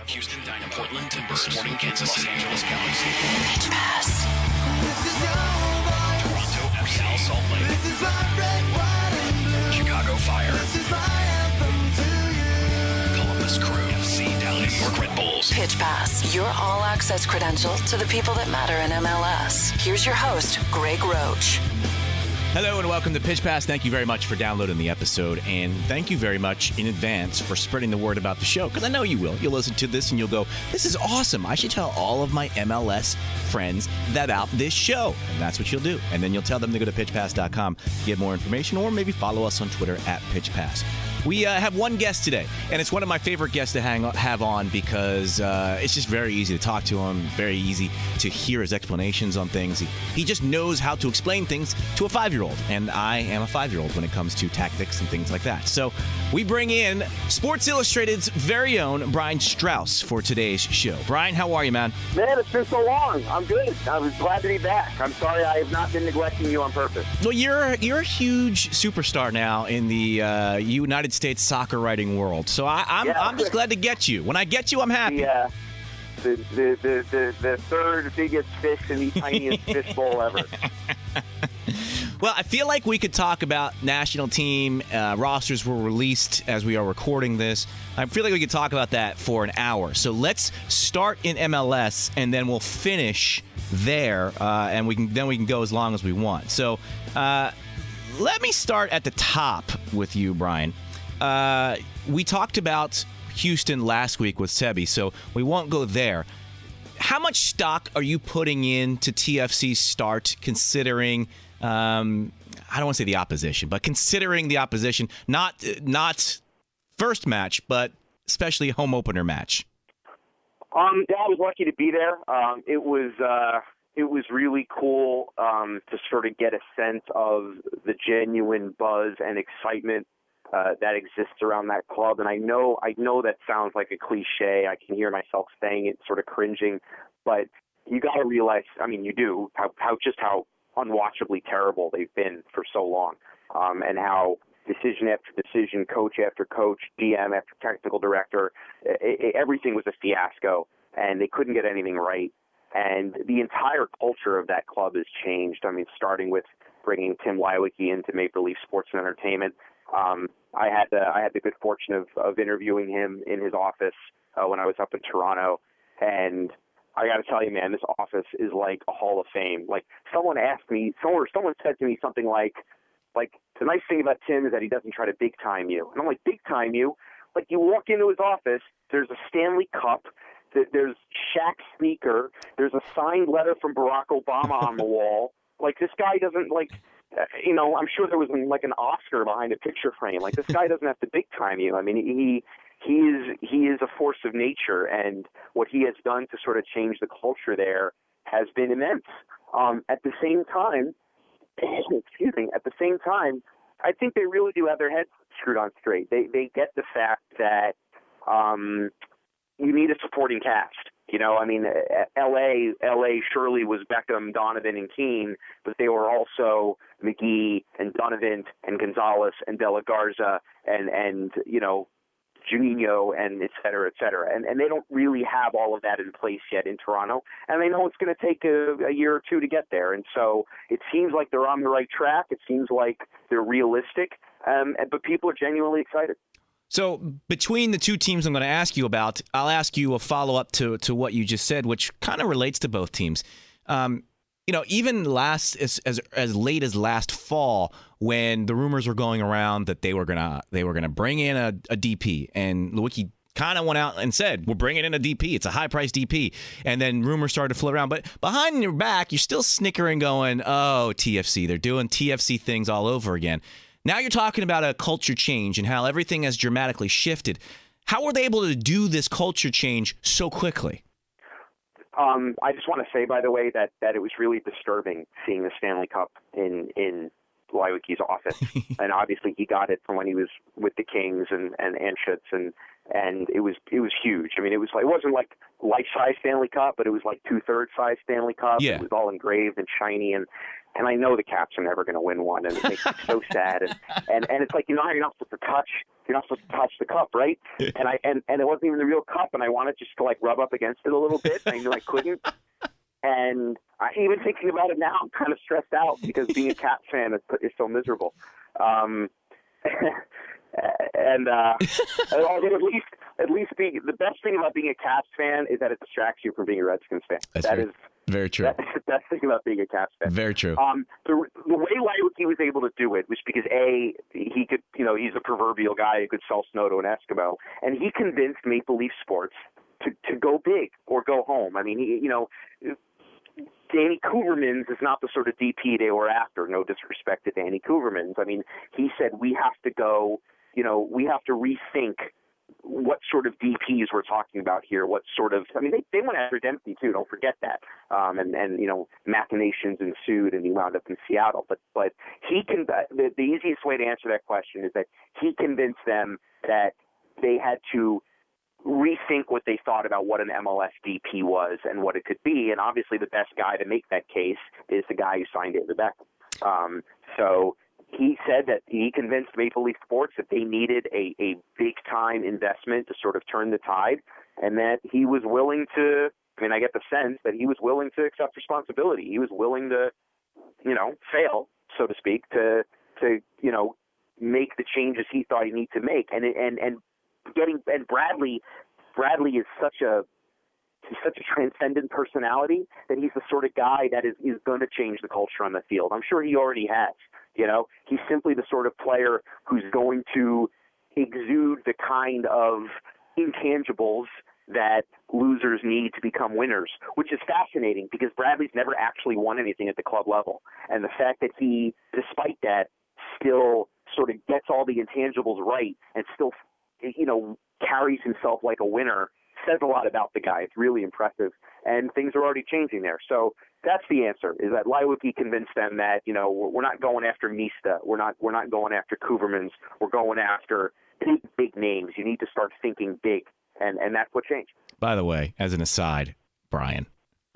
Houston Dynamo, Portland Timbers, Sporting Kansas, Los Angeles Galaxy, Pitch Pass, Toronto FC, Real Salt Lake, Chicago Fire, Columbus Crew, FC Dallas, New York Red Bulls. Pitch Pass, your all-access credential to the people that matter in MLS. Here's your host, Greg Roach. Hello and welcome to Pitch Pass. Thank you very much for downloading the episode, and thank you very much in advance for spreading the word about the show, because I know you will. You'll listen to this and you'll go, this is awesome. I should tell all of my MLS friends about this show. And that's what you'll do. And then you'll tell them to go to pitchpass.com to get more information, or maybe follow us on Twitter at PitchPass. We have one guest today, and it's one of my favorite guests to have on because it's just very easy to talk to him, very easy to hear his explanations on things. He just knows how to explain things to a 5-year-old, and I am a 5-year-old when it comes to tactics and things like that. So we bring in Sports Illustrated's very own Brian Straus for today's show. Brian, how are you, man? Man, it's been so long. I'm good. I was glad to be back. I'm sorry I have not been neglecting you on purpose. Well, you're a huge superstar now in the United States soccer writing world. So I'm just glad to get you. When I get you, I'm happy. The third biggest fish in the tiniest fishbowl ever. Well, I feel like we could talk about national team rosters were released as we are recording this. I feel like we could talk about that for an hour. So let's start in MLS, and then we'll finish there, and we can go as long as we want. So let me start at the top with you, Brian. We talked about Houston last week with Sebi, so we won't go there. How much stock are you putting into TFC's start, considering, I don't want to say the opposition, but considering the opposition, not first match, but especially home opener match? Yeah, I was lucky to be there. It was really cool to sort of get a sense of the genuine buzz and excitement that exists around that club. And I know that sounds like a cliche. I can hear myself saying it, sort of cringing, but you got to realize, I mean, you do, how unwatchably terrible they've been for so long, and how decision after decision, coach after coach, GM after technical director, everything was a fiasco, and they couldn't get anything right. And the entire culture of that club has changed. I mean, starting with bringing Tim Leiweke into Maple Leaf Sports and Entertainment. I had the good fortune of interviewing him in his office when I was up in Toronto, and I got to tell you, man, this office is like a hall of fame. Like, someone said to me something like the nice thing about Tim is that he doesn't try to big time you. And I'm like, big time you? Like, you walk into his office, there's a Stanley Cup, there's Shaq's sneaker, there's a signed letter from Barack Obama on the wall. Like, this guy doesn't, like, I'm sure there was like an Oscar behind a picture frame. Like, this guy doesn't have to big time you. I mean, he is a force of nature, and what he has done to sort of change the culture there has been immense. At the same time, I think they really do have their heads screwed on straight. They get the fact that you need a supporting cast. You know, I mean, L.A. surely was Beckham, Donovan, and Keane, but they were also McGee and Donovan and Gonzalez and De La Garza and Juninho and et cetera, et cetera. And they don't really have all of that in place yet in Toronto, and they know it's going to take a year or two to get there. And so it seems like they're on the right track. It seems like they're realistic, but people are genuinely excited. So between the two teams I'm going to ask you about, I'll ask you a follow-up to what you just said, which kind of relates to both teams. Even as late as last fall, when the rumors were going around that they were gonna bring in a DP, and Leiweke kind of went out and said, we're bringing in a DP. It's a high-priced DP. And then rumors started to float around. But behind your back, you're still snickering going, oh, TFC. They're doing TFC things all over again. Now you're talking about a culture change and how everything has dramatically shifted. How were they able to do this culture change so quickly? I just want to say, by the way, that it was really disturbing seeing the Stanley Cup in Leiweke's office. And obviously he got it from when he was with the Kings and Anschutz, and it was huge. I mean, it wasn't like life-size Stanley Cup, but it was like 2/3 size Stanley Cup. Yeah. It was all engraved and shiny, and I know the Caps are never going to win one, and it makes me so sad. And it's like, how you're not supposed to touch you're not supposed to touch the cup, right? And it wasn't even the real cup, and I wanted just to like rub up against it a little bit. And I knew I couldn't. And even thinking about it now, I'm kind of stressed out because being a Caps fan is so miserable. At least the best thing about being a Caps fan is that it distracts you from being a Redskins fan. That is very true. That's the best thing about being a Caps fan. Very true. The way Laiuki was able to do it was because he could, he's a proverbial guy who could sell snow to an Eskimo, and he convinced Maple Leaf Sports to go big or go home. I mean, Danny Kouvermans is not the sort of DP they were after. No disrespect to Danny Kouvermans. I mean, he said we have to go. We have to rethink what sort of DPs we're talking about here. What sort of? I mean, they went after Dempsey too. Don't forget that. And machinations ensued, and he wound up in Seattle. But he can. The easiest way to answer that question is that he convinced them that they had to rethink what they thought about what an MLS DP was and what it could be. And obviously the best guy to make that case is the guy who signed David Beckham. So he said that he convinced Maple Leaf Sports that they needed a big-time investment to sort of turn the tide, and that he was willing to – I get the sense that he was willing to accept responsibility. He was willing to, fail, so to speak, to make the changes he thought he needed to make. And Bradley is such a transcendent personality that he's the sort of guy that is going to change the culture on the field. I'm sure he already has. He's simply the sort of player who's going to exude the kind of intangibles that losers need to become winners, which is fascinating because Bradley's never actually won anything at the club level. And the fact that he, despite that, still sort of gets all the intangibles right and still carries himself like a winner says a lot about the guy. It's really impressive, and things are already changing there. So that's the answer, is that Laiuki convinced them that, we're not going after Mista. We're not going after Kouvermans. We're going after big names. You need to start thinking big, and that's what changed. By the way, as an aside, Brian,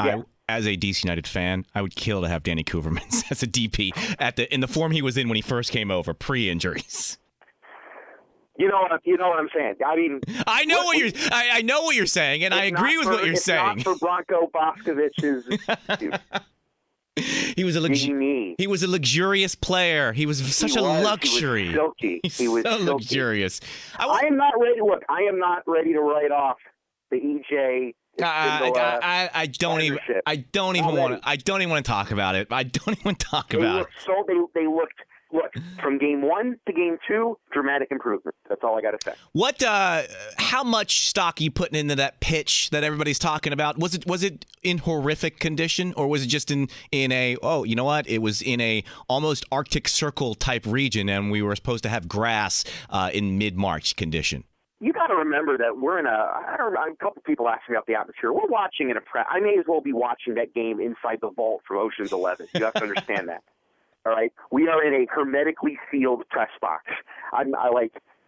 yeah. As a DC United fan, I would kill to have Danny Kouvermans as a DP in the form he was in when he first came over, pre-injuries. You know what I'm saying. I mean, I know what you're saying, and I agree with what you're saying. Not for Branko Bosković's. He was a luxurious player. He was such a luxury. He was silky. He was so silky. Luxurious. I am not ready. Look, I am not ready to write off the EJ. I don't even want to talk about it. I don't even talk about it. They looked. Look, from game 1 to game 2, dramatic improvement. That's all I got to say. How much stock are you putting into that pitch that everybody's talking about? Was it in horrific condition, or was it just in a, it was in a almost Arctic Circle type region, and we were supposed to have grass in mid-March condition? You got to remember that we're in a couple people asked me about the atmosphere. We're watching in I may as well be watching that game inside the vault from Ocean's 11. You have to understand that. All right, we are in a hermetically sealed press box.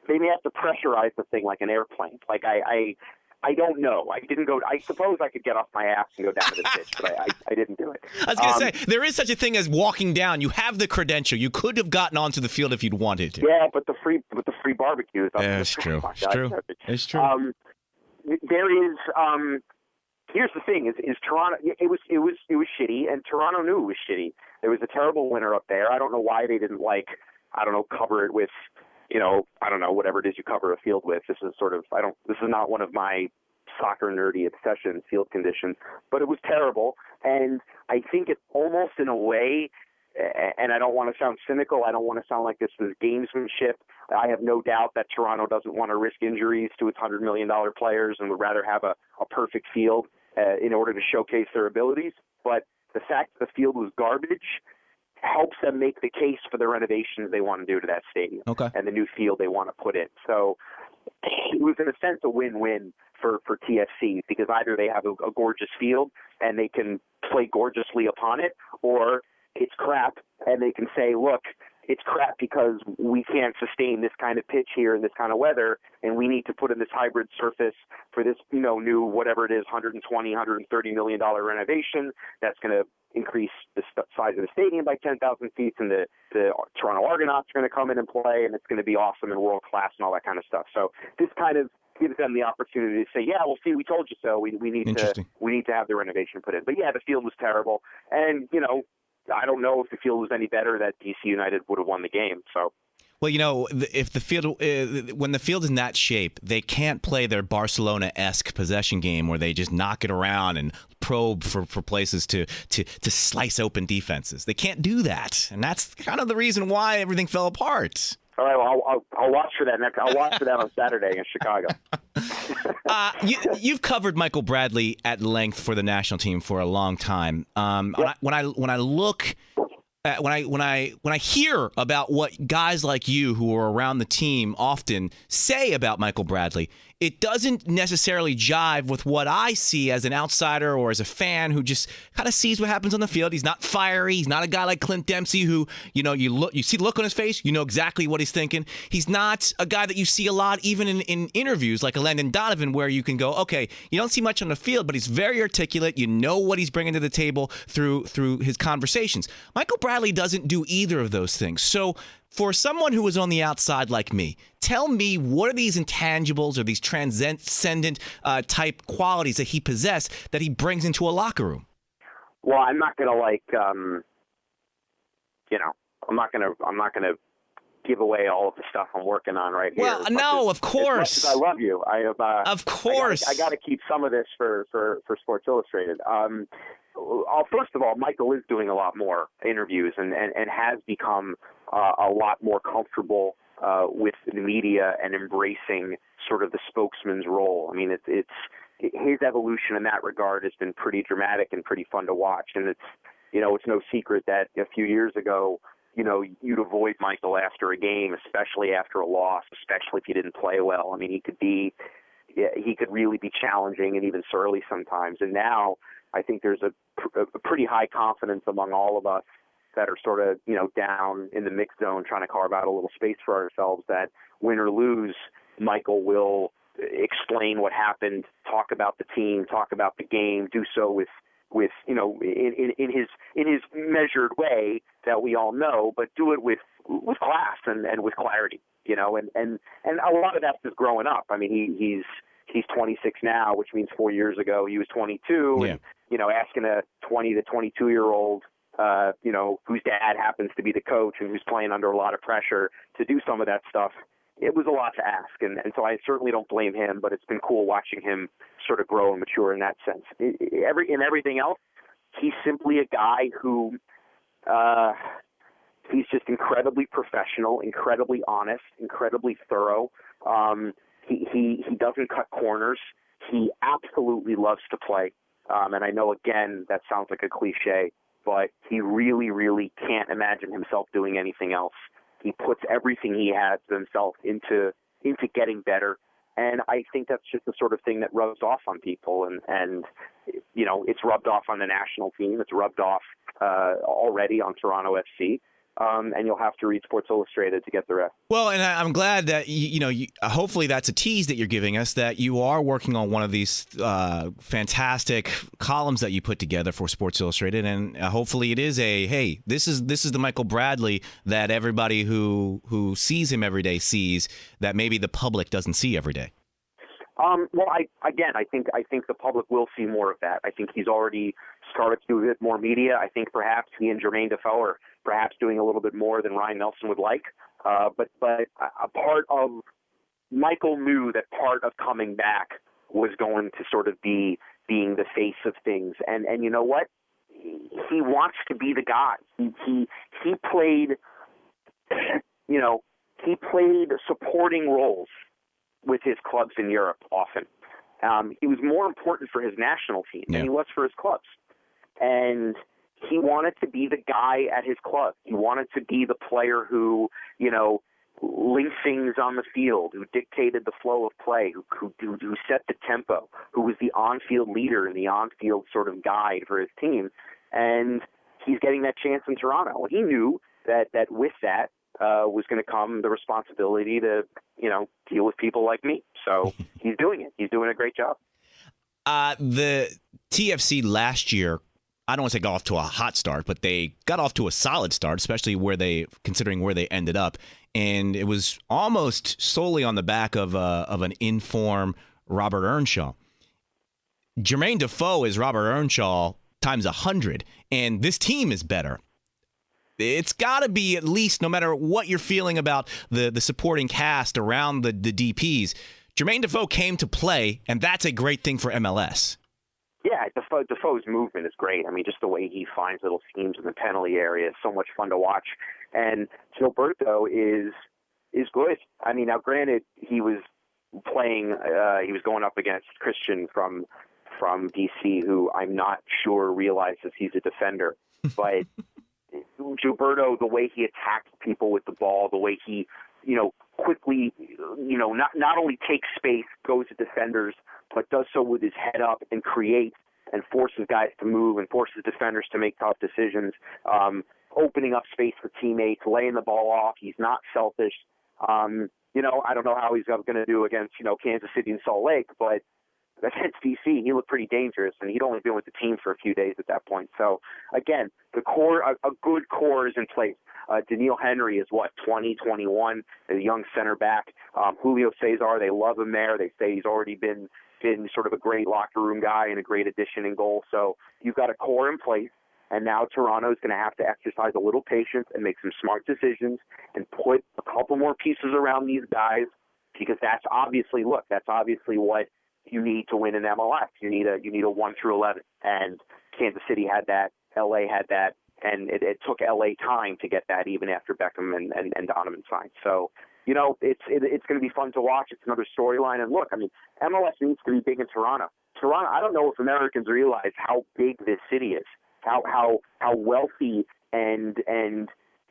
They may have to pressurize the thing like an airplane. Like I don't know. I didn't go. I suppose I could get off my ass and go down to the pitch, but I didn't do it. I was going to say there is such a thing as walking down. You have the credential. You could have gotten onto the field if you'd wanted to. Yeah, but the free barbecue. It's true. It's true. There is. Here's the thing: is Toronto? It was shitty, and Toronto knew it was shitty. There was a terrible winter up there. I don't know why they didn't cover it with, whatever it is you cover a field with. This is not one of my soccer nerdy obsessions, field conditions, but it was terrible. And I think it almost in a way, and I don't want to sound cynical. I don't want to sound like this is gamesmanship. I have no doubt that Toronto doesn't want to risk injuries to its $100 million players and would rather have a perfect field in order to showcase their abilities. But the fact that the field was garbage helps them make the case for the renovations they want to do to that stadium and the new field they want to put in. So it was, in a sense, a win-win for TFC because either they have a gorgeous field and they can play gorgeously upon it, or it's crap and they can say, look, it's crap because we can't sustain this kind of pitch here in this kind of weather, and we need to put in this hybrid surface for this, new, whatever it is, $120, $130 million renovation that's going to increase the size of the stadium by 10,000 feet, and the Toronto Argonauts are going to come in and play, and it's going to be awesome and world class and all that kind of stuff. So this kind of gives them the opportunity to say, yeah, well, see, we told you so. We need to have the renovation put in. But yeah, the field was terrible, and I don't know if the field was any better that DC United would have won the game. So. Well, if the field, when the field is in that shape, they can't play their Barcelona-esque possession game where they just knock it around and probe for places to slice open defenses. They can't do that, and that's kind of the reason why everything fell apart. All right, well, I'll watch for that next. I'll watch for that on Saturday in Chicago. You've covered Michael Bradley at length for the national team for a long time. Yep. When I look. When I hear about what guys like you who are around the team often say about Michael Bradley, it doesn't necessarily jive with what I see as an outsider or as a fan who just kind of sees what happens on the field. He's not fiery. He's not a guy like Clint Dempsey who, you see the look on his face, you know exactly what he's thinking. He's not a guy that you see a lot even in interviews like a Landon Donovan where you can go, okay, you don't see much on the field, but he's very articulate. You know what he's bringing to the table through his conversations. Michael Bradley doesn't do either of those things. So for someone who is on the outside like me, tell me what are these intangibles or these transcendent type qualities that he possesses that he brings into a locker room? Well, I'm not going to I'm not going to give away all of the stuff I'm working on right here. Well, no, of course. As much as I love you. Of course. I got to keep some of this for Sports Illustrated. First of all, Michael is doing a lot more interviews and has become a lot more comfortable with the media and embracing sort of the spokesman's role. I mean, it's his evolution in that regard has been pretty dramatic and pretty fun to watch. And it's no secret that a few years ago, you'd avoid Michael after a game, especially after a loss, especially if you didn't play well. I mean, he could really be challenging and even surly sometimes. And now I think there's a pretty high confidence among all of us that are sort of, down in the mix zone trying to carve out a little space for ourselves that win or lose, Michael will explain what happened, talk about the team, talk about the game, do so with in his measured way that we all know, but do it with class and with clarity, and a lot of that's just growing up. I mean, he's 26 now, which means 4 years ago he was 22. Yeah. And, asking a 20 to 22-year-old, whose dad happens to be the coach and who's playing under a lot of pressure to do some of that stuff, it was a lot to ask. And so I certainly don't blame him, but it's been cool watching him sort of grow and mature in that sense. In everything else, he's simply a guy who he's just incredibly professional, incredibly honest, incredibly thorough. He doesn't cut corners. He absolutely loves to play. And I know, again, that sounds like a cliche, but he really, really can't imagine himself doing anything else. He puts everything he has to himself into getting better. And I think that's just the sort of thing that rubs off on people. And it's rubbed off on the national team. It's rubbed off already on Toronto FC. And you'll have to read Sports Illustrated to get the rest. Well, and I'm glad that, hopefully that's a tease that you're giving us, that you are working on one of these fantastic columns that you put together for Sports Illustrated. And hopefully it is hey, this is the Michael Bradley that everybody who sees him every day sees, that maybe the public doesn't see every day. Well, I think the public will see more of that. I think he's already started to do a bit more media. I think perhaps he and Jermaine Defoe are perhaps doing a little bit more than Ryan Nelson would like. But a part of Michael knew that part of coming back was going to sort of be being the face of things. And you know what? He wants to be the guy. He played, he played supporting roles with his clubs in Europe often. He was more important for his national team than he was for his clubs. And he wanted to be the guy at his club. He wanted to be the player who, linked things on the field, who dictated the flow of play, who set the tempo, who was the on-field leader and the on-field sort of guide for his team. And he's getting that chance in Toronto. He knew that with that was going to come the responsibility to, deal with people like me. So he's doing it. He's doing a great job. The TFC last year, I don't want to say got off to a hot start, but they got off to a solid start, especially considering where they ended up. And it was almost solely on the back of an in-form Robert Earnshaw. Jermaine Defoe is Robert Earnshaw times 100, and this team is better. It's got to be at least, no matter what you're feeling about the supporting cast around the DPs, Jermaine Defoe came to play, and that's a great thing for MLS. Yeah, Defoe's movement is great. I mean, just the way he finds little schemes in the penalty area is so much fun to watch. And Gilberto is good. I mean, now granted, he was playing. He was going up against Christian from DC, who I'm not sure realizes he's a defender. But Gilberto, the way he attacks people with the ball, the way he, quickly, not only takes space, goes to defenders, but does so with his head up and creates and forces guys to move and forces defenders to make tough decisions, opening up space for teammates, laying the ball off. He's not selfish. I don't know how he's going to do against, Kansas City and Salt Lake, but against DC, he looked pretty dangerous, and he'd only been with the team for a few days at that point. So, again, the core, a good core is in place. Daniil Henry is, 20, 21, a young center back. Julio Cesar, they love him there. They say he's already been sort of a great locker room guy and a great addition in goal. So you've got a core in place, and now Toronto is going to have to exercise a little patience and make some smart decisions and put a couple more pieces around these guys, because that's obviously what you need to win in MLS. You need a 1 through 11, and Kansas City had that, LA had that, and it took LA time to get that, even after Beckham and Donovan signed. So, it's going to be fun to watch. It's another storyline. And look, I mean, MLS needs to be big in Toronto. I don't know if Americans realize how big this city is, how wealthy and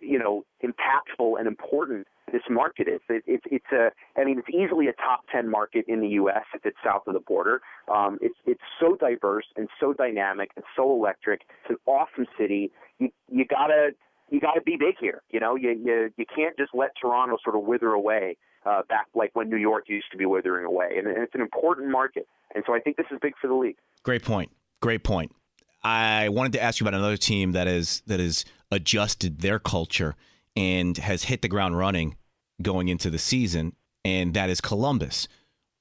impactful and important this market is. It's easily a top 10 market in the U.S. if it's south of the border. It's so diverse and so dynamic and so electric. It's an awesome city. You gotta be big here. You can't just let Toronto sort of wither away back like when New York used to be withering away. And it's an important market. And so I think this is big for the league. Great point. I wanted to ask you about another team that is adjusted their culture and has hit the ground running going into the season, and that is Columbus.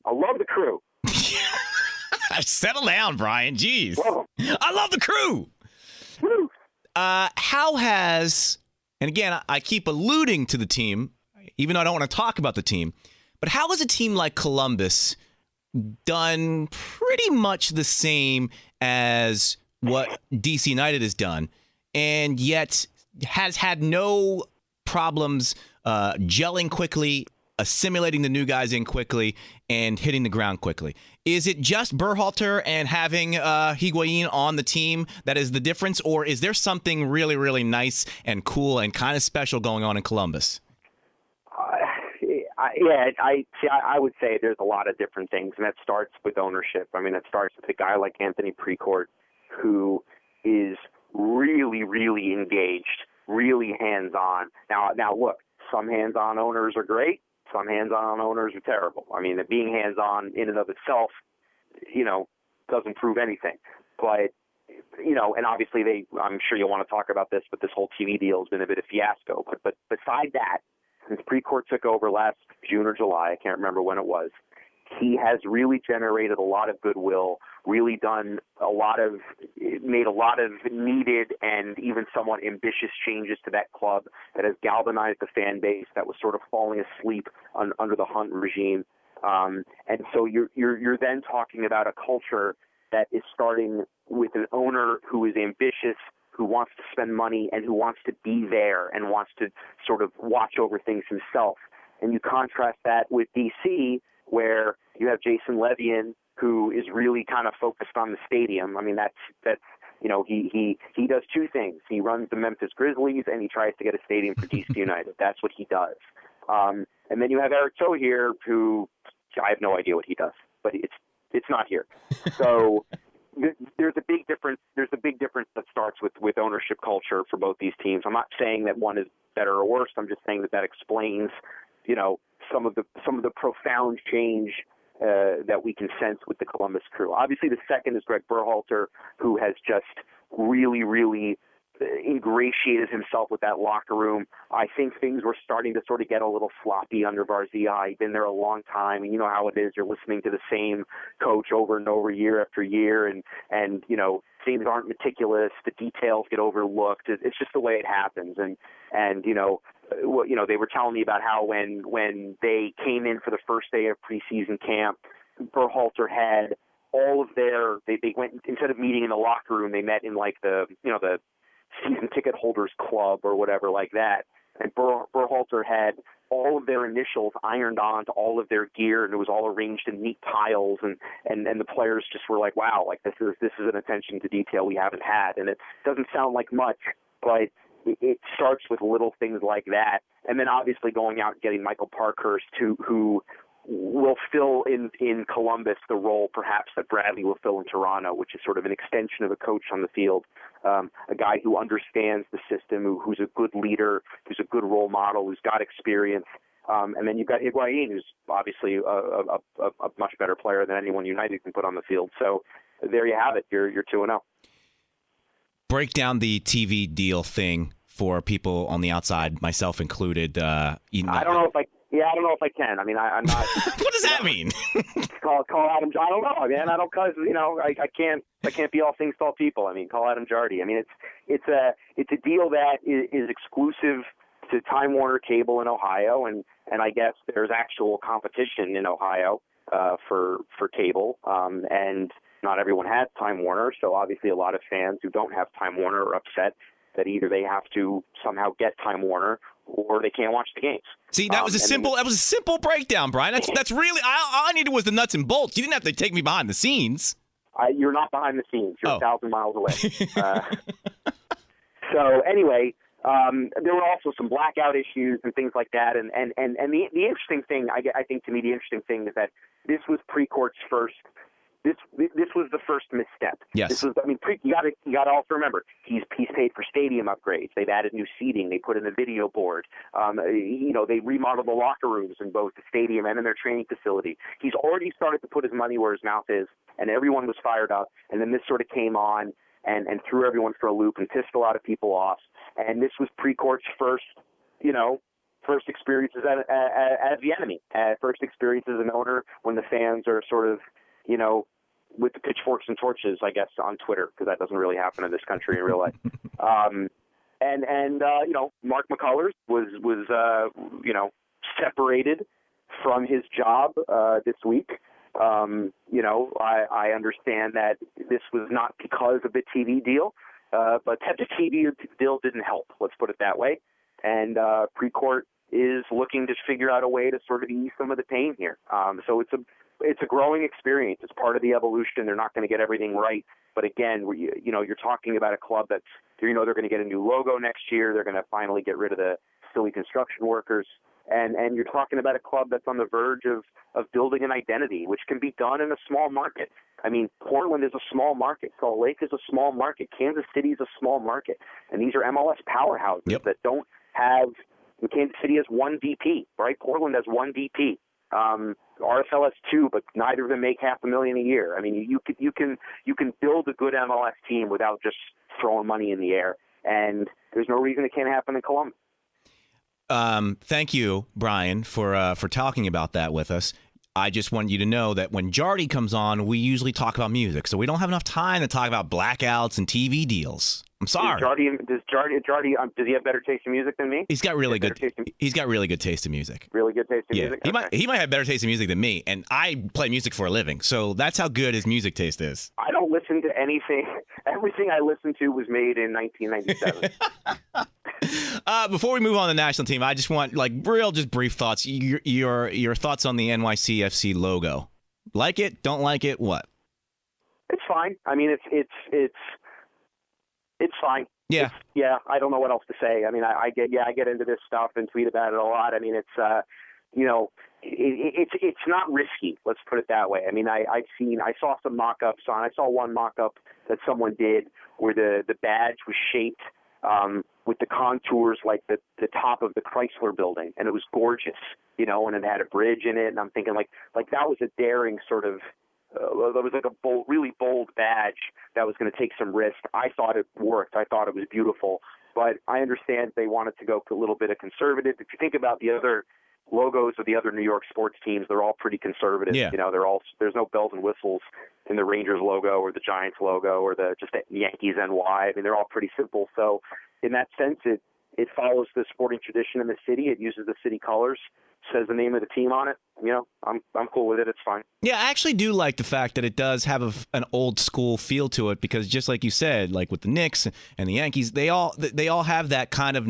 I love the Crew. Settle down, Brian. Jeez. Whoa. I love the Crew. Woo. How has, and again, I keep alluding to the team, even though I don't want to talk about the team, but how has a team like Columbus done pretty much the same as what DC United has done, and yet has had no problems gelling quickly, assimilating the new guys in quickly, and hitting the ground quickly? Is it just Berhalter and having Higuain on the team that is the difference, or is there something really, really nice and cool and kind of special going on in Columbus? I would say there's a lot of different things, and that starts with ownership. I mean, it starts with a guy like Anthony Precourt, who is really, really engaged, really hands-on. Now, look, some hands-on owners are great. Some hands-on owners are terrible. I mean, being hands-on in and of itself, doesn't prove anything. But, and obviously I'm sure you'll want to talk about this, but this whole TV deal has been a bit of a fiasco. But beside that, since Precourt took over last June or July, I can't remember when it was, he has really generated a lot of goodwill, really made a lot of needed and even somewhat ambitious changes to that club that has galvanized the fan base that was sort of falling asleep under the Hunt regime. And so you're then talking about a culture that is starting with an owner who is ambitious, who wants to spend money, and who wants to be there and wants to sort of watch over things himself. And you contrast that with DC, where you have Jason Levian, who is really kind of focused on the stadium. I mean, that's he does two things. He runs the Memphis Grizzlies, and he tries to get a stadium for DC United. That's what he does. And then you have Eric Toe here, who I have no idea what he does, but it's not here. So there's a big difference. There's a big difference that starts with ownership culture for both these teams. I'm not saying that one is better or worse. I'm just saying that explains, some of the profound change that we can sense with the Columbus Crew. Obviously, the second is Greg Berhalter, who has just really, really ingratiated himself with that locker room. I think things were starting to sort of get a little sloppy under Varzia. He'd been there a long time, and you know how it is. You're listening to the same coach over and over, year after year, and things aren't meticulous. The details get overlooked. It's just the way it happens. And they were telling me about how when they came in for the first day of preseason camp, Berhalter had all of they went, instead of meeting in the locker room, they met in like the season ticket holders club or whatever like that. And Berhalter had all of their initials ironed on to all of their gear, and it was all arranged in neat piles. And the players just were like, wow, like this is an attention to detail we haven't had. And it doesn't sound like much, but it starts with little things like that. And then obviously going out and getting Michael Parkhurst, who will fill in Columbus the role perhaps that Bradley will fill in Toronto, which is sort of an extension of a coach on the field, a guy who understands the system, who's a good leader, who's a good role model, who's got experience. And then you've got Higuain, who's obviously a much better player than anyone United can put on the field. So there you have it. You're 2-0. Break down the TV deal thing for people on the outside, myself included. I don't know if I can. I mean, I'm not. What does that mean? call Adam. I don't know, man. I don't, cause I can't be all things to all people. I mean, call Adam Jardy. I mean, it's a deal that is exclusive to Time Warner Cable in Ohio, and I guess there's actual competition in Ohio for cable, and not everyone has Time Warner. So obviously, a lot of fans who don't have Time Warner are upset that either they have to somehow get Time Warner or they can't watch the games. See, that was a simple breakdown, Brian. That's really all I needed was the nuts and bolts. You didn't have to take me behind the scenes. You're not behind the scenes. You're 1,000 miles away. So anyway, there were also some blackout issues and things like that. And the interesting thing, I think to me, the interesting thing is that this was Precourt's first. This was the first misstep. Yes. This was. I mean, you got to also remember he's paid for stadium upgrades. They've added new seating. They put in a video board. They remodeled the locker rooms in both the stadium and in their training facility. He's already started to put his money where his mouth is, and everyone was fired up. And then this sort of came on and threw everyone for a loop and pissed a lot of people off. And this was Precourt's first experiences as the enemy, first experience as an owner when the fans are sort of, with the pitchforks and torches, I guess, on Twitter, because that doesn't really happen in this country in real life. Mark McCullers was separated from his job this week. I understand that this was not because of the TV deal, but the TV deal didn't help. Let's put it that way. And Precourt is looking to figure out a way to sort of ease some of the pain here. So it's a growing experience. It's part of the evolution. They're not going to get everything right. But again, you're talking about a club that's, they're going to get a new logo next year. They're going to finally get rid of the silly construction workers. And you're talking about a club that's on the verge of building an identity, which can be done in a small market. I mean, Portland is a small market. Salt Lake is a small market. Kansas City is a small market. And these are MLS powerhouses that don't have – Kansas City has one DP, right? Portland has one DP. RSL has two, but neither of them make $500,000 a year. I mean, you can build a good MLS team without just throwing money in the air, and there's no reason it can't happen in Columbus. Thank you, Brian, for talking about that with us. I just want you to know that when Jardy comes on, we usually talk about music, so we don't have enough time to talk about blackouts and TV deals. I'm sorry. Does he have better taste in music than me? He's got really good taste in music. Really good taste in music? He might have better taste in music than me, and I play music for a living, so that's how good his music taste is. I don't listen to anything. Everything I listened to was made in 1997. Before we move on to the national team, I just want just brief thoughts. Your thoughts on the NYCFC logo. Like it? Don't like it? What? It's fine. I mean, it's fine. Yeah. I don't know what else to say. I mean, I get into this stuff and tweet about it a lot. I mean, it's it's not risky. Let's put it that way. I mean, I saw some mock-ups on. I saw one mock-up that someone did where the badge was shaped with the contours like the top of the Chrysler Building, and it was gorgeous, and it had a bridge in it. And I'm thinking like that was a daring sort of. That was like a really bold badge that was going to take some risk. I thought it worked. I thought it was beautiful, but I understand they wanted to go a little bit of conservative. If you think about the other logos of the other New York sports teams, they're all pretty conservative. Yeah. There's no bells and whistles in the Rangers logo or the Giants logo or the Yankees NY. I mean, they're all pretty simple. So in that sense, it follows the sporting tradition in the city. It uses the city colors, says the name of the team on it. I'm cool with it. It's fine. Yeah, I actually do like the fact that it does have an old school feel to it, because just like you said, like with the Knicks and the Yankees, they all have that kind of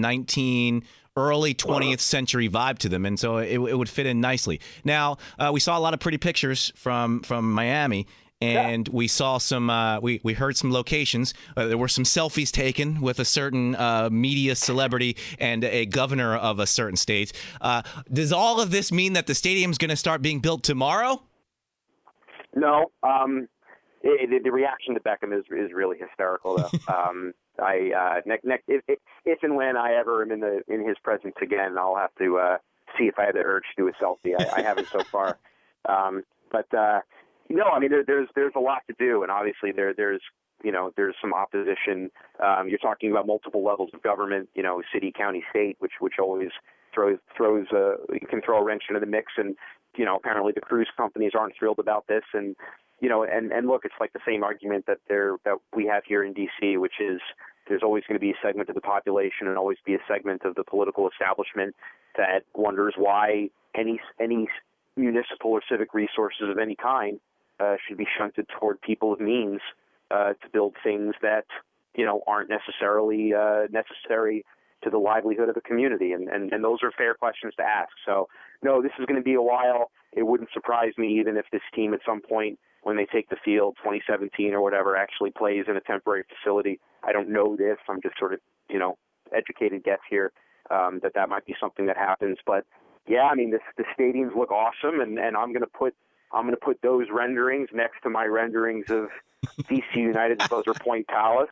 early 20th century vibe to them, and so it would fit in nicely. Now, we saw a lot of pretty pictures from Miami. And we saw some, we heard some locations. There were some selfies taken with a certain media celebrity and a governor of a certain state. Does all of this mean that the stadium's going to start being built tomorrow? No. The reaction to Beckham is really hysterical, though. If and when I ever am in his presence again, I'll have to see if I have the urge to do a selfie. I haven't so far. No, I mean there's a lot to do, and obviously there's some opposition. You're talking about multiple levels of government, city, county, state, which always throws you can throw a wrench into the mix, and apparently the cruise companies aren't thrilled about this, and and look, it's like the same argument that we have here in D.C., which is there's always going to be a segment of the population and always be a segment of the political establishment that wonders why any municipal or civic resources of any kind should be shunted toward people of means to build things that aren't necessarily necessary to the livelihood of the community, and those are fair questions to ask. So no, this is going to be a while. It wouldn't surprise me even if this team at some point, when they take the field, 2017 or whatever, actually plays in a temporary facility. I don't know this. I'm just sort of educated guess here that might be something that happens. But yeah, I mean the stadiums look awesome, and I'm going to put those renderings next to my renderings of DC United's Buzzer Point Palace,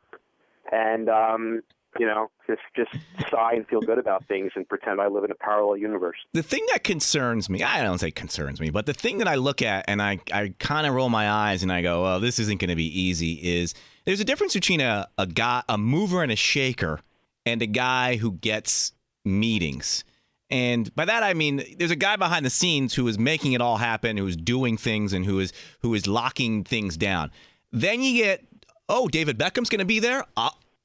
and just sigh and feel good about things and pretend I live in a parallel universe. The thing that concerns me, I don't say concerns me, but the thing that I look at and I kind of roll my eyes and I go, oh, this isn't going to be easy, is there's a difference between a mover and a shaker, and a guy who gets meetings. And by that I mean there's a guy behind the scenes who is making it all happen, who is doing things, and who is locking things down. Then you get, David Beckham's going to be there.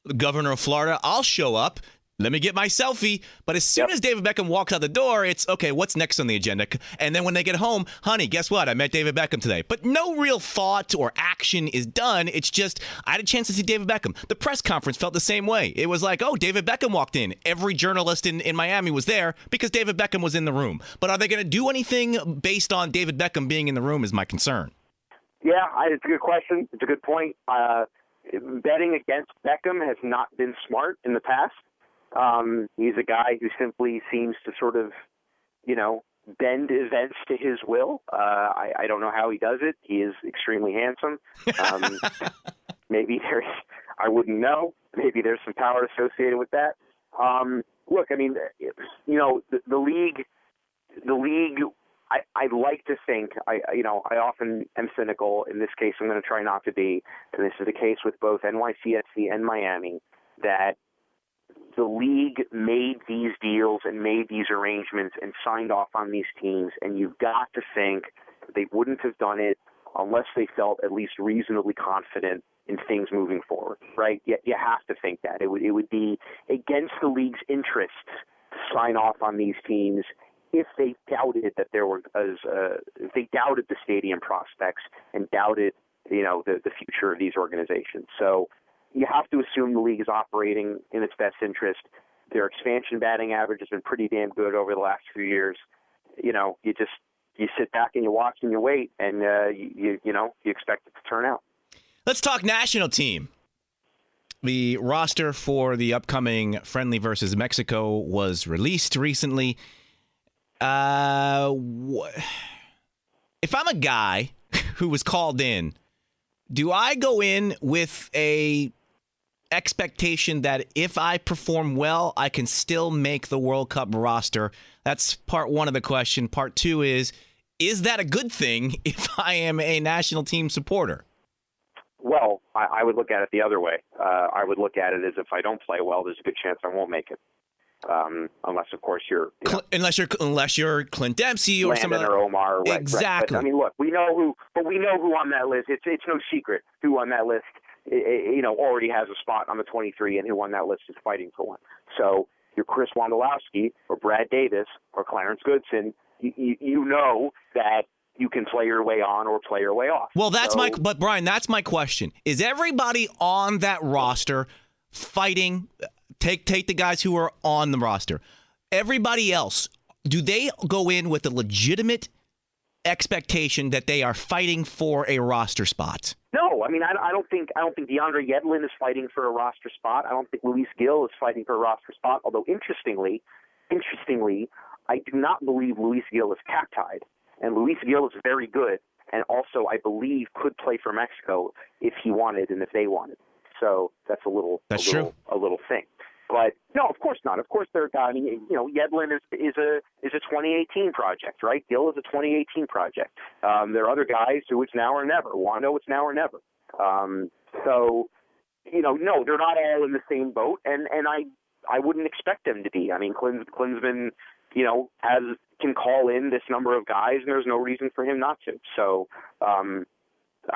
The governor of Florida, I'll show up. Let me get my selfie. But as soon as David Beckham walks out the door, it's, okay, what's next on the agenda? And then when they get home, honey, guess what? I met David Beckham today. But no real thought or action is done. It's just, I had a chance to see David Beckham. The press conference felt the same way. It was like, David Beckham walked in. Every journalist in Miami was there because David Beckham was in the room. But are they going to do anything based on David Beckham being in the room is my concern. Yeah, it's a good question. It's a good point. Betting against Beckham has not been smart in the past. He's a guy who simply seems to sort of, bend events to his will. I don't know how he does it. He is extremely handsome. Maybe I wouldn't know. Maybe there's some power associated with that. Look, I mean, the league, I like to think, I often am cynical. In this case, I'm going to try not to be, and this is the case with both NYCFC and Miami, that the league made these deals and made these arrangements and signed off on these teams, and you've got to think they wouldn't have done it unless they felt at least reasonably confident in things moving forward, right? You have to think that. It would be against the league's interests to sign off on these teams if they doubted that if they doubted the stadium prospects and doubted, the future of these organizations. So you have to assume the league is operating in its best interest. Their expansion batting average has been pretty damn good over the last few years. You sit back and you watch and you wait, and you expect it to turn out. Let's talk national team. The roster for the upcoming friendly versus Mexico was released recently. If I'm a guy who was called in, do I go in with a expectation that if I perform well, I can still make the World Cup roster? That's part one of the question. Part two is that a good thing if I am a national team supporter? Well, I would look at it the other way. I would look at it as if I don't play well, there's a good chance I won't make it. Unless, of course, unless you're Clint Dempsey or Landon or Omar, right, exactly. Right. But, I mean, look, we know who on that list. It's no secret who on that list, already has a spot on the 23, and who on that list is fighting for one. So you're Chris Wondolowski or Brad Davis or Clarence Goodson. You know that you can play your way on or play your way off. Well, but Brian, that's my question. Is everybody on that roster fighting? Take the guys who are on the roster. Everybody else, do they go in with a legitimate expectation that they are fighting for a roster spot? No, I mean I don't think DeAndre Yedlin is fighting for a roster spot. I don't think Luis Gil is fighting for a roster spot. Although interestingly, I do not believe Luis Gil is cap-tied, and Luis Gil is very good, and also I believe could play for Mexico if he wanted and if they wanted. So that's a little thing. But no, of course not. Of course they're. I mean, Yedlin is a 2018 project, right? Gill is a 2018 project. There are other guys who it's now or never. Wando, it's now or never. So, no, they're not all in the same boat, and I wouldn't expect them to be. I mean, Klinsman, can call in this number of guys, and there's no reason for him not to. So, I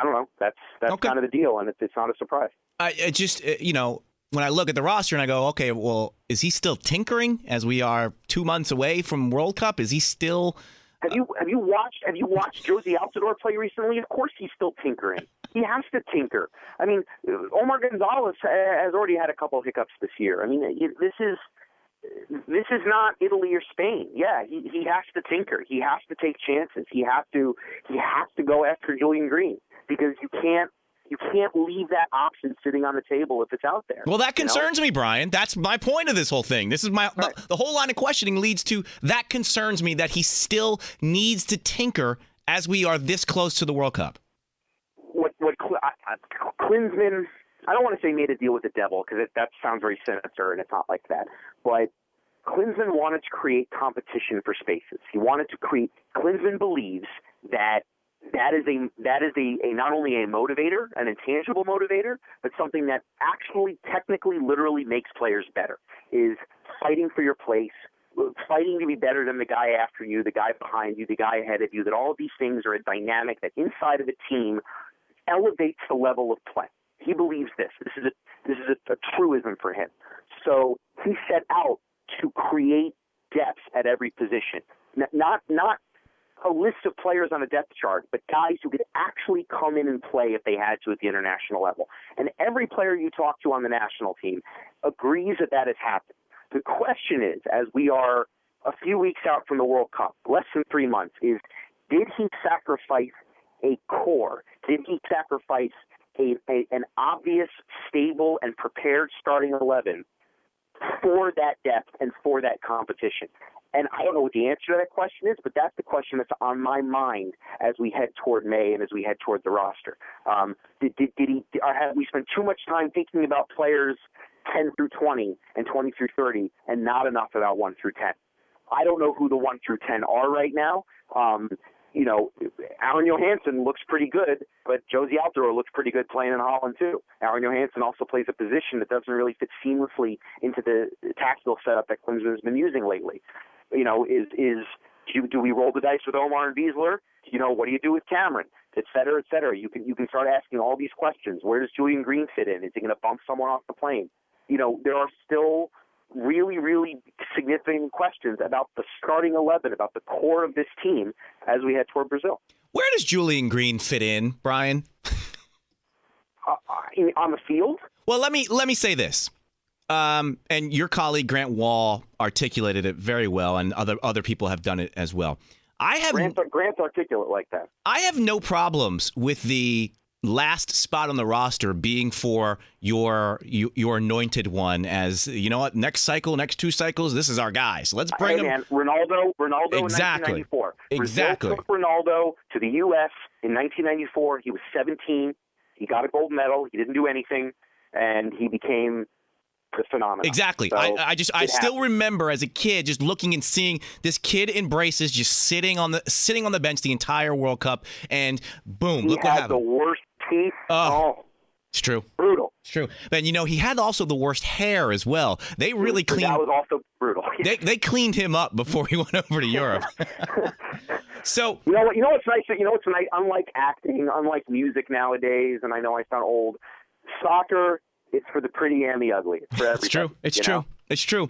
don't know. That's okay. Kind of the deal, and it's not a surprise. I just, when I look at the roster and I go, okay, well, is he still tinkering as we are 2 months away from World Cup? Is he still? Have you watched Josie Altidore play recently? Of course, he's still tinkering. He has to tinker. I mean, Omar Gonzalez has already had a couple of hiccups this year. I mean, this is not Italy or Spain. Yeah, he has to tinker. He has to take chances. He has to go after Julian Green, because you can't leave that option sitting on the table if it's out there. Well, that concerns me, Brian. That's my point of this whole thing. This is the whole line of questioning leads to that concerns me, that he still needs to tinker as we are this close to the World Cup. Klinsman, I don't want to say made a deal with the devil, because that sounds very sinister, and it's not like that. But Klinsman wanted to create competition for spaces. He wanted to create. Klinsman believes that is a not only a motivator, an intangible motivator, but something that actually, technically, literally makes players better, is fighting for your place, fighting to be better than the guy after you, the guy behind you, the guy ahead of you, that all of these things are a dynamic that inside of a team elevates the level of play. He believes this. This is a truism for him. So he set out to create depth at every position. Not a list of players on a depth chart, but guys who could actually come in and play if they had to at the international level. And every player you talk to on the national team agrees that has happened. The question is, as we are a few weeks out from the World Cup, less than 3 months, is did he sacrifice a core? Did he sacrifice an obvious, stable, and prepared starting 11 for that depth and for that competition? And I don't know what the answer to that question is, but that's the question that's on my mind as we head toward May and as we head toward the roster. Did he? Have we spent too much time thinking about players 10 through 20 and 20 through 30 and not enough about 1 through 10? I don't know who the 1 through 10 are right now. Aaron Johansson looks pretty good, but Josie Altidore looks pretty good playing in Holland too. Aaron Johansson also plays a position that doesn't really fit seamlessly into the tactical setup that Klinsman has been using lately. Do we roll the dice with Omar and Beasler? What do you do with Cameron? Et cetera, et cetera. You can start asking all these questions. Where does Julian Green fit in? Is he going to bump someone off the plane? There are still really, really significant questions about the starting 11, about the core of this team as we head toward Brazil. Where does Julian Green fit in, Brian? On the field? Well, let me say this. And your colleague Grant Wall articulated it very well, and other people have done it as well. Grant's articulate like that. I have no problems with the last spot on the roster being for your anointed one, as you know what, next cycle, next 2 cycles, this is our guy. So let's bring him. Man, Ronaldo Exactly. in 1994. Exactly. Brazil took Ronaldo to the U.S. in 1994. He was 17. He got a gold medal. He didn't do anything, and he became the phenomenon. Exactly. So I still remember as a kid just looking and seeing this kid in braces just sitting on the bench the entire World Cup, and boom, look what happened. He had the worst teeth. Oh. It's true. Brutal. It's true. And, he had also the worst hair as well. They really cleaned. That was also brutal. They cleaned him up before he went over to Europe. So you know what's nice. What's nice. Unlike acting, unlike music nowadays, and I know I sound old. Soccer, it's for the pretty and the ugly. It's for everybody. It's true. It's true. It's true.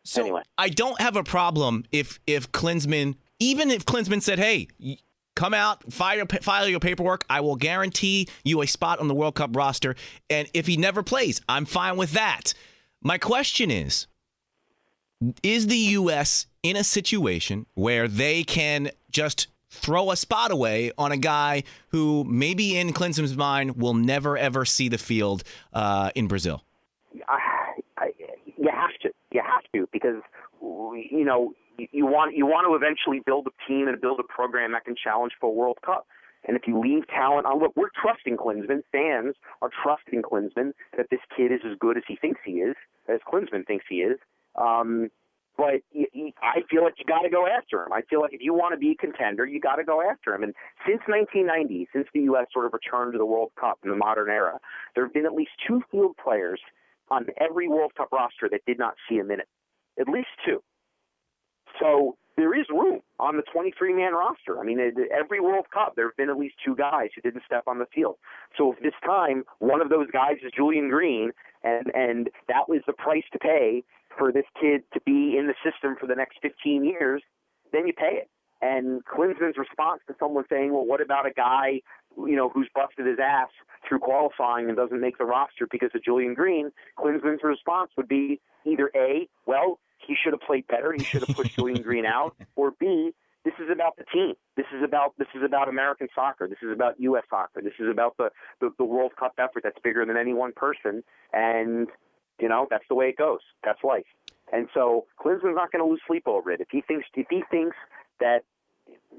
So anyway, I don't have a problem if Klinsmann, even if Klinsmann said, "Hey, come out, file your paperwork. I will guarantee you a spot on the World Cup roster." And if he never plays, I'm fine with that. My question is the U.S. in a situation where they can just throw a spot away on a guy who maybe in Klinsmann's mind will never, ever see the field in Brazil? You have to, because, you want to eventually build a team and build a program that can challenge for a World Cup. And if you leave talent on, look, we're trusting Klinsmann. Fans are trusting Klinsmann that this kid is as good as he thinks he is, as Klinsmann thinks he is. But I feel like you got to go after him. I feel like if you want to be a contender, you got to go after him. And since 1990, since the U.S. sort of returned to the World Cup in the modern era, there have been at least 2 field players on every World Cup roster that did not see a minute. At least 2. So there is room on the 23-man roster. I mean, every World Cup, there have been at least 2 guys who didn't step on the field. So if this time one of those guys is Julian Green, and that was the price to pay for this kid to be in the system for the next 15 years, then you pay it. And Klinsmann's response to someone saying, well, what about a guy, who's busted his ass through qualifying and doesn't make the roster because of Julian Green? Klinsmann's response would be either A, well, he should have played better, he should have pushed Julian Green out, or B, this is about the team. This is about American soccer. This is about U.S. soccer. This is about the World Cup effort that's bigger than any one person. And, that's the way it goes. That's life. And so Klinsmann's not going to lose sleep over it. If he thinks that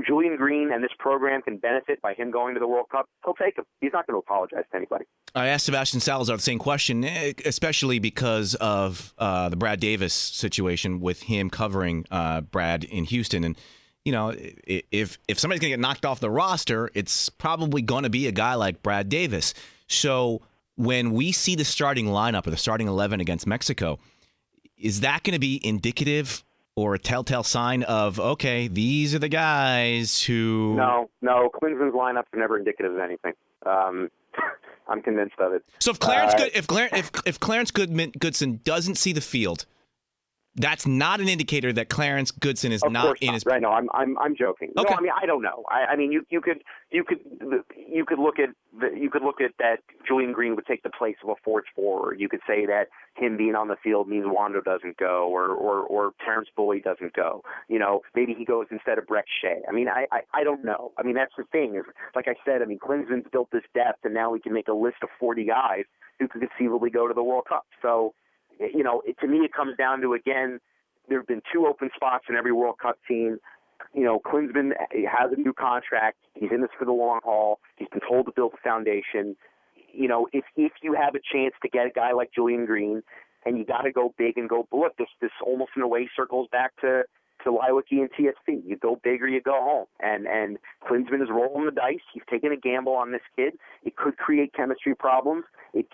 Julian Green and this program can benefit by him going to the World Cup, he'll take him. He's not going to apologize to anybody. I asked Sebastian Salazar the same question, especially because of the Brad Davis situation with him covering Brad in Houston. And, if somebody's going to get knocked off the roster, it's probably going to be a guy like Brad Davis. So when we see the starting lineup or the starting 11 against Mexico, is that going to be indicative or a telltale sign of, okay, these are the guys who... No. Klinsmann's lineups are never indicative of anything. I'm convinced of it. So if Clarence Goodson doesn't see the field, that's not an indicator that Clarence Goodson is not in his... Right? No, I'm joking. Okay. No, I mean, I don't know. I mean, you could look at that Julian Green would take the place of a Forge forward. You could say that him being on the field means Wando doesn't go, or Terrence Boyd doesn't go. Maybe he goes instead of Breck Shea. I mean, I don't know. I mean, that's the thing. Is like I said. I mean, Klinsmann's built this depth, and now we can make a list of 40 guys who could conceivably go to the World Cup. So, to me, it comes down to, again, there have been 2 open spots in every World Cup team. Klinsmann has a new contract. He's in this for the long haul. He's been told to build a foundation. If you have a chance to get a guy like Julian Green, and you got to go big and go, look, this almost in a way circles back to Leiweke and TSC. You go big or you go home. And Klinsmann is rolling the dice. He's taking a gamble on this kid. It could create chemistry problems. It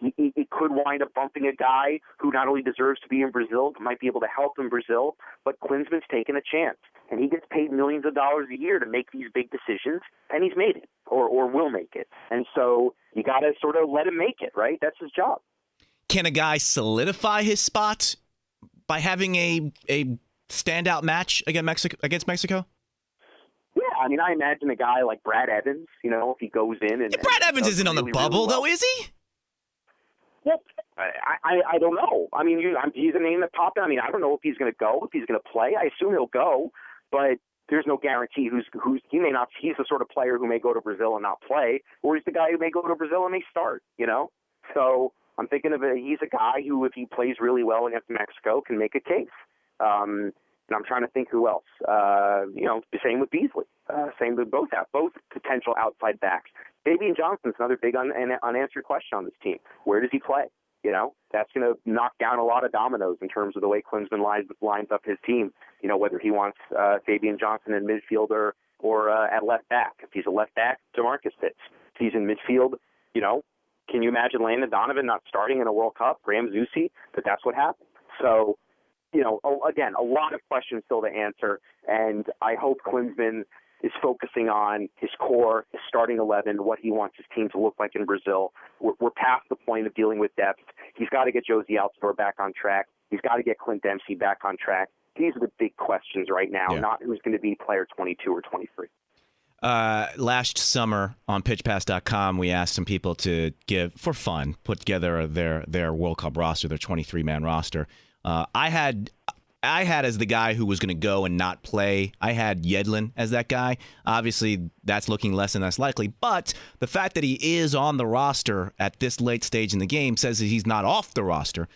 could wind up bumping a guy who not only deserves to be in Brazil, but might be able to help in Brazil, but Klinsmann's taking a chance. And he gets paid millions of dollars a year to make these big decisions, and he's made it, or will make it. And so you got to sort of let him make it, right? That's his job. Can a guy solidify his spot by having a standout match against Mexico? Yeah, I mean, I imagine a guy like Brad Evans, if he goes in and... Brad Evans isn't on the bubble, though, is he? Well, I don't know. I mean, he's a name that popped out. I mean, I don't know if he's going to go, if he's going to play. I assume he'll go, but there's no guarantee he may not. He's the sort of player who may go to Brazil and not play, or he's the guy who may go to Brazil and may start. So I'm thinking he's a guy who, if he plays really well against Mexico, can make a case. And I'm trying to think who else. The same with Beasley. Same with both potential outside backs. Fabian Johnson's another big unanswered question on this team. Where does he play? That's going to knock down a lot of dominoes in terms of the way Klinsmann lines up his team. Whether he wants Fabian Johnson in midfield or at left back. If he's a left back, DeMarcus fits. If he's in midfield, can you imagine Landon Donovan not starting in a World Cup? Graham Zusi, but that's what happened. So, again, a lot of questions still to answer, and I hope Klinsmann is focusing on his core, his starting 11, what he wants his team to look like in Brazil. We're past the point of dealing with depth. He's got to get Josie Altidore back on track. He's got to get Clint Dempsey back on track. These are the big questions right now, not who's going to be player 22 or 23. Last summer on PitchPass.com, we asked some people to put together their World Cup roster, their 23-man roster. I had as the guy who was going to go and not play, I had Yedlin as that guy. Obviously, that's looking less and less likely. But the fact that he is on the roster at this late stage in the game says that he's not off the roster.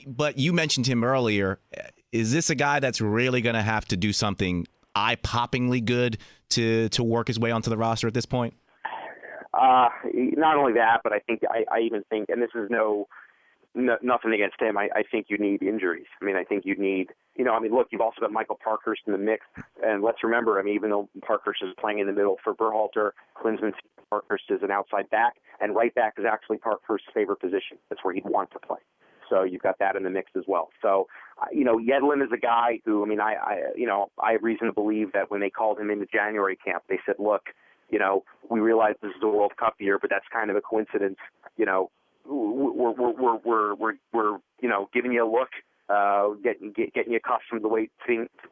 But you mentioned him earlier. Is this a guy that's really going to have to do something eye-poppingly good to work his way onto the roster at this point? Not only that, but I even think, and this is nothing against him. I think you need injuries. I think you need, look, you've also got Michael Parkhurst in the mix. And let's remember, even though Parkhurst is playing in the middle for Berhalter, Klinsmann sees Parkhurst is an outside back, and right back is actually Parkhurst's favorite position. That's where he'd want to play. So you've got that in the mix as well. So, Yedlin is a guy who, I have reason to believe that when they called him into January camp, they said, look, we realize this is a World Cup year, but that's kind of a coincidence. We're giving you a look, getting you accustomed to the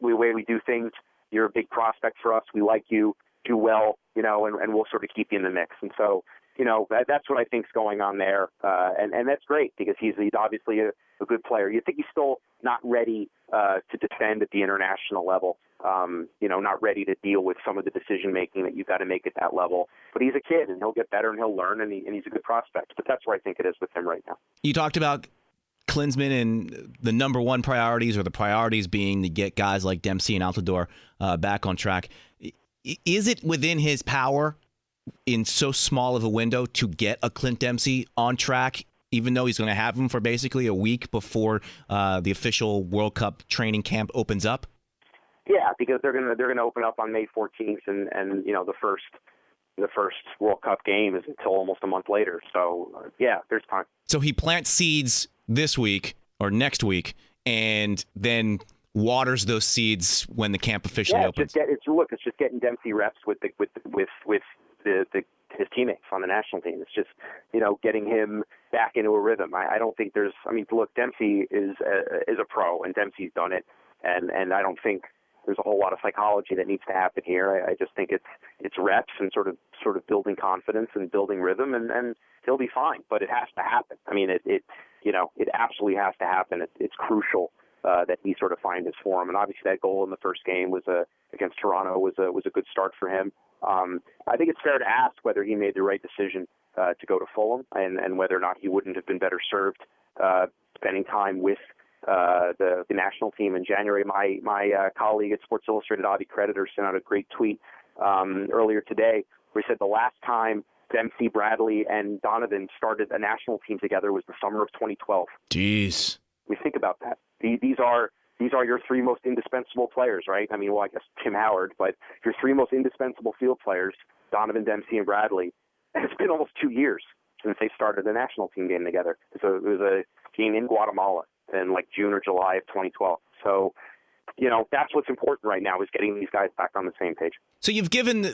way we do things. You're a big prospect for us. We like you. Do well, and we'll sort of keep you in the mix. And so, that's what I think's going on there. And that's great because he's obviously a good player. You think he's still not ready to defend at the international level. Not ready to deal with some of the decision making that you've got to make at that level. But he's a kid, and he'll get better, and he'll learn, and he's a good prospect. But that's where I think it is with him right now. You talked about Klinsmann and the number one priorities, or the priorities being to get guys like Dempsey and Altidore back on track. Is it within his power in so small of a window to get a Clint Dempsey on track, even though he's going to have him for basically a week before the official World Cup training camp opens up? Yeah, because they're gonna open up on May 14th, and the first World Cup game is until almost a month later. So there's time. So he plants seeds this week or next week, and then waters those seeds when the camp officially opens. It's just getting Dempsey reps with his teammates on the national team. It's just getting him back into a rhythm. I don't think Dempsey is a pro, and Dempsey's done it, and I don't think there's a whole lot of psychology that needs to happen here. I just think it's reps and sort of building confidence and building rhythm, and he'll be fine. But it has to happen. It absolutely has to happen. It's crucial that he sort of find his form. And obviously that goal in the first game was against Toronto was a good start for him. I think it's fair to ask whether he made the right decision to go to Fulham, and whether or not he wouldn't have been better served spending time with the national team in January. My colleague at Sports Illustrated, Avi Creditor, sent out a great tweet earlier today where he said the last time Dempsey, Bradley, and Donovan started a national team together was the summer of 2012. Jeez. We think about that. These are your three most indispensable players, right? I guess Tim Howard, but your three most indispensable field players, Donovan, Dempsey, and Bradley. It's been almost 2 years since they started a national team game together. So it was a game in Guatemala in like June or July of 2012. So, that's what's important right now is getting these guys back on the same page. So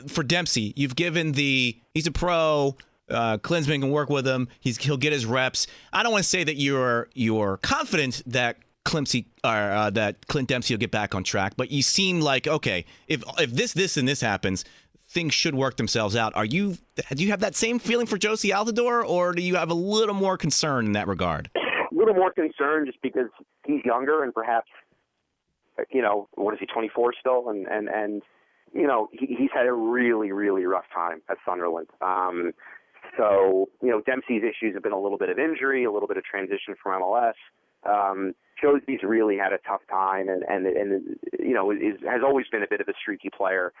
for Dempsey, he's a pro. Klinsmann can work with him. He'll get his reps. I don't want to say that you're confident that that Clint Dempsey will get back on track, but you seem like, okay, if this and this happens, things should work themselves out. Do you have that same feeling for Josie Altidore, or do you have a little more concern in that regard? A little more concern just because he's younger and perhaps what is he, 24 still? And he's had a really, really rough time at Sunderland. So, Dempsey's issues have been a little bit of injury, a little bit of transition from MLS. Josie's really had a tough time and has always been a bit of a streaky player.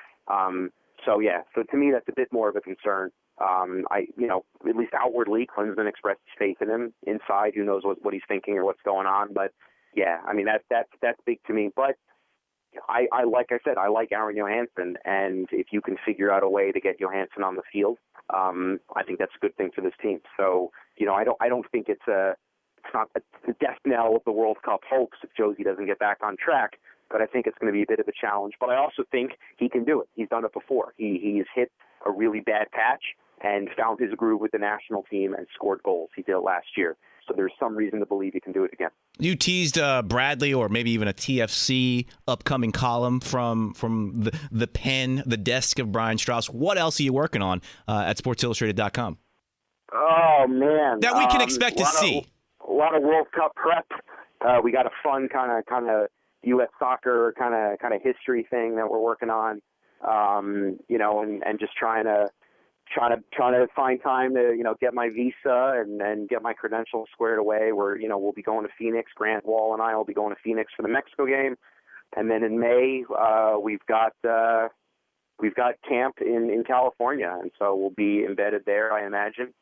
So to me, that's a bit more of a concern. At least outwardly, Klinsmann expressed his faith in him. Inside, who knows what he's thinking or what's going on. But, that's big to me. But like I said, I like Aaron Johansson, and if you can figure out a way to get Johansson on the field, I think that's a good thing for this team. So, I don't think it's not the death knell of the World Cup hopes if Josie doesn't get back on track, but I think it's going to be a bit of a challenge. But I also think he can do it. He's done it before. He's hit a really bad patch and found his groove with the national team and scored goals. He did it last year. So there's some reason to believe he can do it again. You teased Bradley, or maybe even a TFC upcoming column from the pen, the desk of Brian Straus. What else are you working on at SportsIllustrated.com? Oh, man. That we can expect to see. A lot of World Cup prep. We got a fun kind of U.S. soccer kind of history thing that we're working on, and just trying to find time to get my visa and get my credentials squared away. We'll be going to Phoenix. Grant Wall and I will be going to Phoenix for the Mexico game, and then in May we've got camp in California, and so we'll be embedded there, I imagine.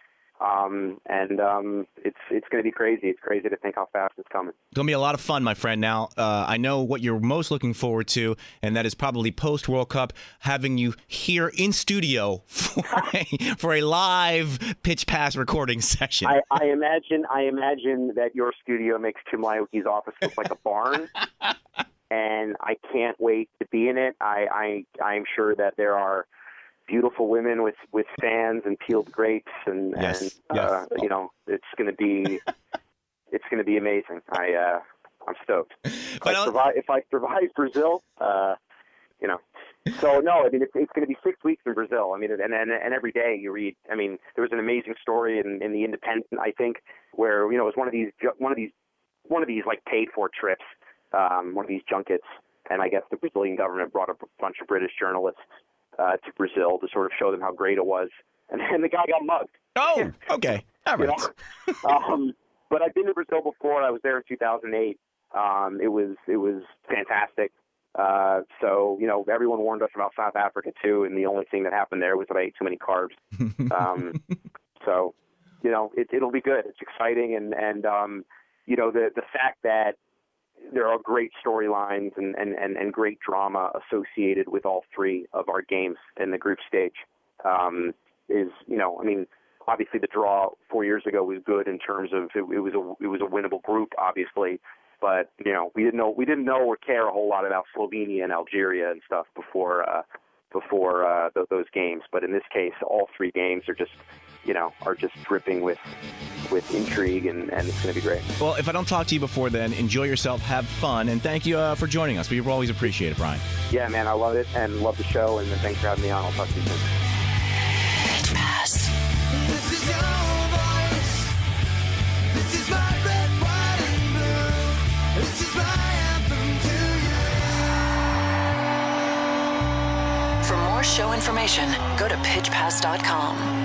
It's going to be crazy. It's crazy to think how fast it's coming. It's going to be a lot of fun, my friend. Now, I know what you're most looking forward to, and that is probably post-World Cup, having you here in studio for a live pitch pass recording session. I imagine that your studio makes Tim Lyoki's office look like a barn, and I can't wait to be in it. I'm sure that there are beautiful women with fans and peeled grapes, and it's going to be amazing. I'm stoked. If I survive Brazil, So no, I mean it's going to be 6 weeks in Brazil. I mean, and every day you read. I mean, there was an amazing story in the Independent, I think, where it was one of these like paid for trips, one of these junkets, and I guess the Brazilian government brought a bunch of British journalists to Brazil to sort of show them how great it was, and then the guy got mugged. Oh, okay, all right. But I've been to Brazil before. I was there in 2008. It was fantastic. So everyone warned us about South Africa too, and the only thing that happened there was that I ate too many carbs. So it'll be good. It's exciting, and the fact that there are great storylines and great drama associated with all three of our games in the group stage is, I mean, obviously the draw 4 years ago was good in terms of it was a winnable group, obviously, but we didn't know or care a whole lot about Slovenia and Algeria and stuff before those games. But in this case, all three games are just dripping with intrigue, and it's going to be great. Well, if I don't talk to you before then, enjoy yourself, have fun, and thank you for joining us. We always appreciate it, Brian. Yeah, man, I love it and love the show, and thanks for having me on. I'll talk to you soon. Pitch Pass. This is your voice. This is my red, white, and blue. This is my anthem to you. For more show information, go to pitchpass.com.